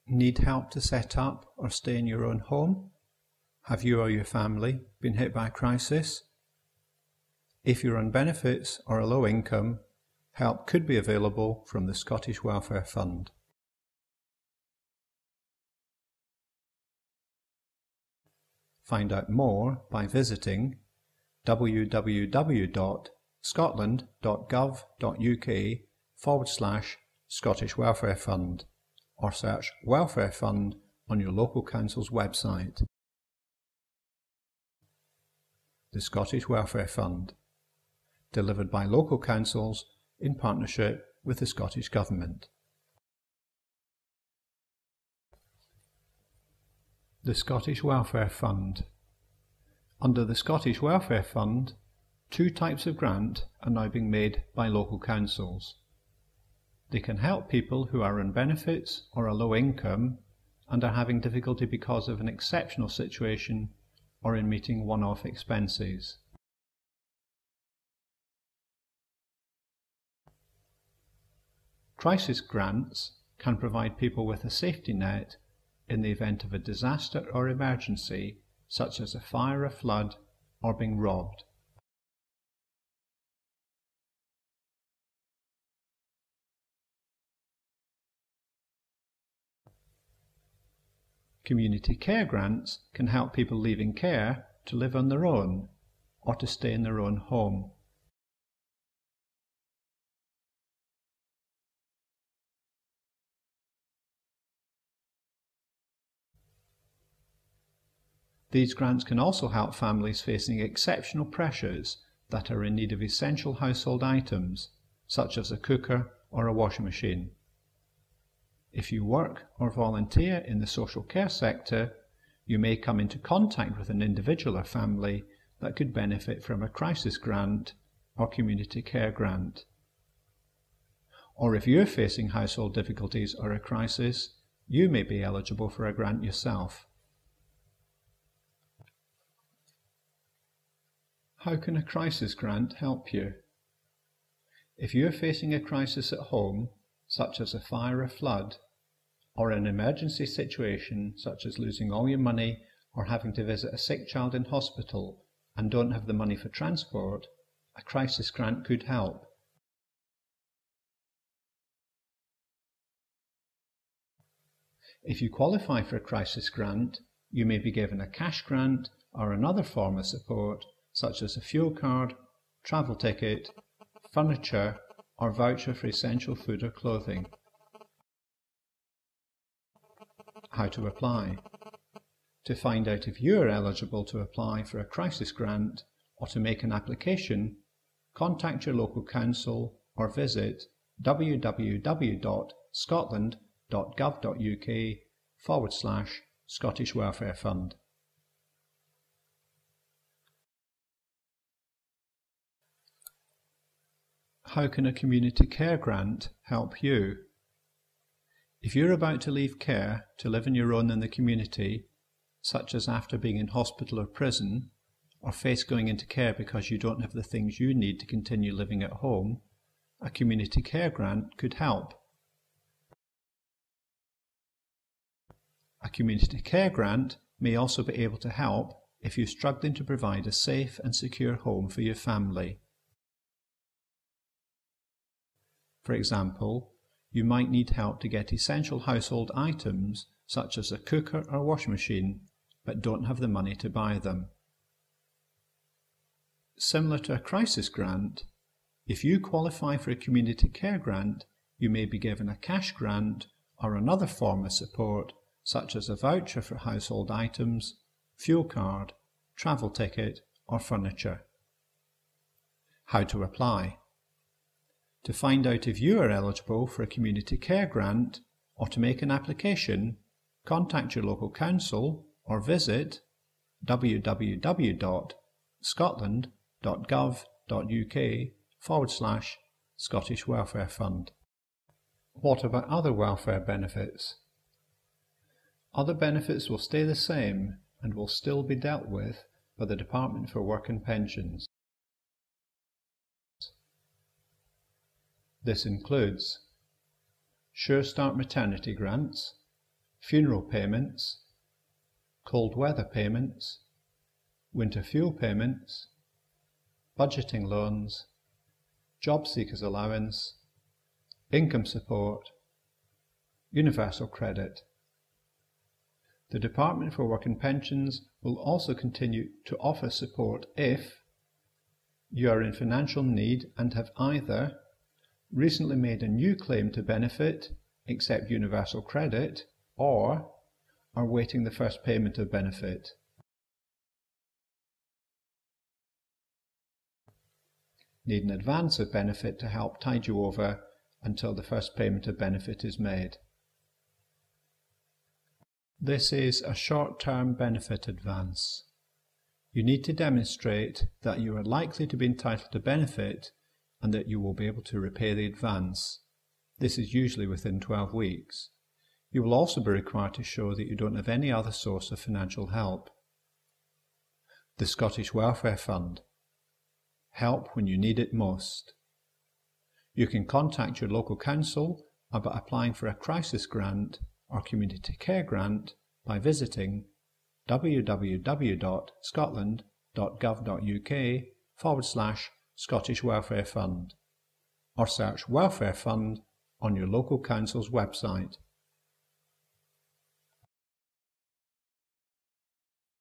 Need help to set up or stay in your own home? Have you or your family been hit by a crisis? If you're on benefits or a low income, help could be available from the Scottish Welfare Fund. Find out more by visiting www.scotland.gov.uk/Scottish Welfare Fund or search Welfare Fund on your local council's website. The Scottish Welfare Fund, delivered by local councils in partnership with the Scottish Government. The Scottish Welfare Fund. Under the Scottish Welfare Fund, two types of grant are now being made by local councils. They can help people who are on benefits or a low income and are having difficulty because of an exceptional situation or in meeting one-off expenses. Crisis grants can provide people with a safety net in the event of a disaster or emergency, such as a fire, a flood, or being robbed. Community care grants can help people leaving care to live on their own or to stay in their own home. These grants can also help families facing exceptional pressures that are in need of essential household items, such as a cooker or a washing machine. If you work or volunteer in the social care sector, you may come into contact with an individual or family that could benefit from a crisis grant or community care grant. Or if you're facing household difficulties or a crisis, you may be eligible for a grant yourself. How can a crisis grant help you? If you're facing a crisis at home, such as a fire or flood, or an emergency situation such as losing all your money or having to visit a sick child in hospital and don't have the money for transport, a crisis grant could help. If you qualify for a crisis grant, you may be given a cash grant or another form of support such as a fuel card, travel ticket, furniture, or voucher for essential food or clothing. How to apply. To find out if you are eligible to apply for a crisis grant or to make an application, contact your local council or visit www.scotland.gov.uk/Scottish Welfare Fund. How can a community care grant help you? If you're about to leave care to live on your own in the community, such as after being in hospital or prison, or face going into care because you don't have the things you need to continue living at home, a community care grant could help. A community care grant may also be able to help if you're struggling to provide a safe and secure home for your family. For example, you might need help to get essential household items such as a cooker or washing machine, but don't have the money to buy them. Similar to a crisis grant, if you qualify for a community care grant, you may be given a cash grant or another form of support such as a voucher for household items, fuel card, travel ticket, or furniture. How to apply. To find out if you are eligible for a community care grant or to make an application, contact your local council or visit www.scotland.gov.uk/Scottish Welfare Fund. What about other welfare benefits? Other benefits will stay the same and will still be dealt with by the Department for Work and Pensions. This includes Sure Start maternity grants, funeral payments, cold weather payments, winter fuel payments, budgeting loans, job seekers allowance, income support, universal credit. The Department for Work and Pensions will also continue to offer support if you are in financial need and have either recently made a new claim to benefit, accept universal credit, or are waiting the first payment of benefit. Need an advance of benefit to help tide you over until the first payment of benefit is made. This is a short-term benefit advance. You need to demonstrate that you are likely to be entitled to benefit and that you will be able to repay the advance. This is usually within 12 weeks. You will also be required to show that you don't have any other source of financial help. The Scottish Welfare Fund. Help when you need it most. You can contact your local council about applying for a crisis grant or community care grant by visiting www.scotland.gov.uk/Scottish Welfare Fund or search Welfare Fund on your local council's website.